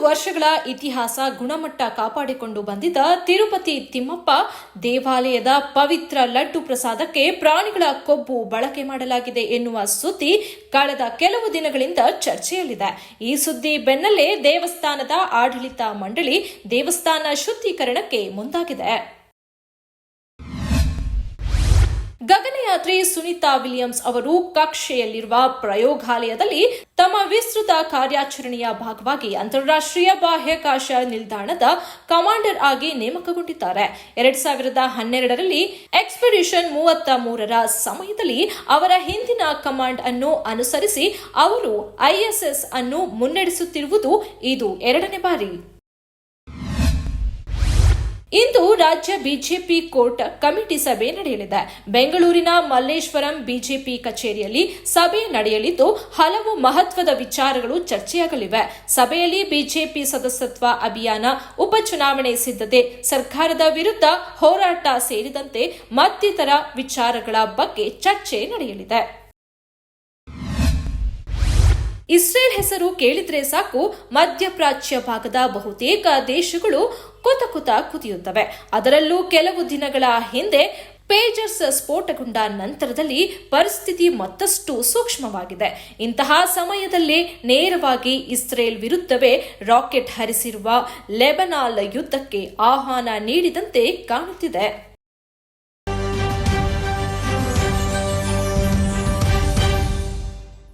ವರ್ಷಗಳ ಇತಿಹಾಸ ಗುಣಮಟ್ಟ ಕಾಪಾಡಿಕೊಂಡು ಬಂದಿದ್ದ ತಿರುಪತಿ ತಿಮ್ಮಪ್ಪ ದೇವಾಲಯದ ಪವಿತ್ರ ಲಡ್ಡು ಪ್ರಸಾದಕ್ಕೆ ಪ್ರಾಣಿಗಳ ಕೊಬ್ಬು ಬಳಕೆ ಮಾಡಲಾಗಿದೆ ಎನ್ನುವ ಸುದ್ದಿ ಕಳೆದ ಕೆಲವು ದಿನಗಳಿಂದ ಚರ್ಚೆಯಲ್ಲಿದೆ. ಈ ಸುದ್ದಿ ಬೆನ್ನಲ್ಲೇ ದೇವಸ್ಥಾನದ ಆಡಳಿತ ಮಂಡಳಿ ದೇವಸ್ಥಾನ ಶುದ್ಧೀಕರಣಕ್ಕೆ ಮುಂದಾಗಿದೆ. ಗಗನಯಾತ್ರಿ ಸುನೀತಾ ವಿಲಿಯಮ್ಸ್ ಅವರು ಕಕ್ಷೆಯಲ್ಲಿರುವ ಪ್ರಯೋಗಾಲಯದಲ್ಲಿ ತಮ್ಮ ವಿಸ್ತೃತ ಕಾರ್ಯಾಚರಣೆಯ ಭಾಗವಾಗಿ ಅಂತಾರಾಷ್ಟ್ರೀಯ ಬಾಹ್ಯಾಕಾಶ ನಿಲ್ದಾಣದ ಕಮಾಂಡರ್ ಆಗಿ ನೇಮಕಗೊಂಡಿದ್ದಾರೆ. 2012ರಲ್ಲಿ ಎಕ್ಸ್ಪಿಡಿಷನ್ 33ರ ಸಮಯದಲ್ಲಿ ಅವರ ಹಿಂದಿನ ಕಮಾಂಡ್ ಅನ್ನು ಅನುಸರಿಸಿ ಅವರು ISS ಅನ್ನು ಮುನ್ನಡೆಸುತ್ತಿರುವುದು ಇದು ಎರಡನೇ ಬಾರಿ. ಇಂದು ರಾಜ್ಯ ಬಿಜೆಪಿ ಕೋರ್ ಕಮಿಟಿ ಸಭೆ ನಡೆಯಲಿದೆ. ಬೆಂಗಳೂರಿನ ಮಲ್ಲೇಶ್ವರಂ ಬಿಜೆಪಿ ಕಚೇರಿಯಲ್ಲಿ ಸಭೆ ನಡೆಯಲಿದ್ದು ಹಲವು ಮಹತ್ವದ ವಿಚಾರಗಳು ಚರ್ಚೆಯಾಗಲಿವೆ. ಸಭೆಯಲ್ಲಿ ಬಿಜೆಪಿ ಸದಸ್ಯತ್ವ ಅಭಿಯಾನ, ಉಪಚುನಾವಣೆ ಸಿದ್ಧತೆ, ಸರ್ಕಾರದ ವಿರುದ್ಧ ಹೋರಾಟ ಸೇರಿದಂತೆ ಮತ್ತಿತರ ವಿಚಾರಗಳ ಬಗ್ಗೆ ಚರ್ಚೆ ನಡೆಯಲಿದೆ. ಇಸ್ರೇಲ್ ಹೆಸರು ಕೇಳಿದ್ರೆ ಸಾಕು ಮಧ್ಯಪ್ರಾಚ್ಯ ಭಾಗದ ಬಹುತೇಕ ದೇಶಗಳು ಕುತ ಕುದಿಯುತ್ತವೆ. ಅದರಲ್ಲೂ ಕೆಲವು ದಿನಗಳ ಹಿಂದೆ ಪೇಜರ್ಸ್ ಸ್ಫೋಟಗೊಂಡ ನಂತರದಲ್ಲಿ ಪರಿಸ್ಥಿತಿ ಮತ್ತಷ್ಟು ಸೂಕ್ಷ್ಮವಾಗಿದೆ. ಇಂತಹ ಸಮಯದಲ್ಲೇ ನೇರವಾಗಿ ಇಸ್ರೇಲ್ ವಿರುದ್ಧವೇ ರಾಕೆಟ್ ಹರಿಸಿರುವ ಲೆಬನಾನ್ ಯುದ್ಧಕ್ಕೆ ಆಹ್ವಾನ ನೀಡಿದಂತೆ ಕಾಣುತ್ತಿದೆ.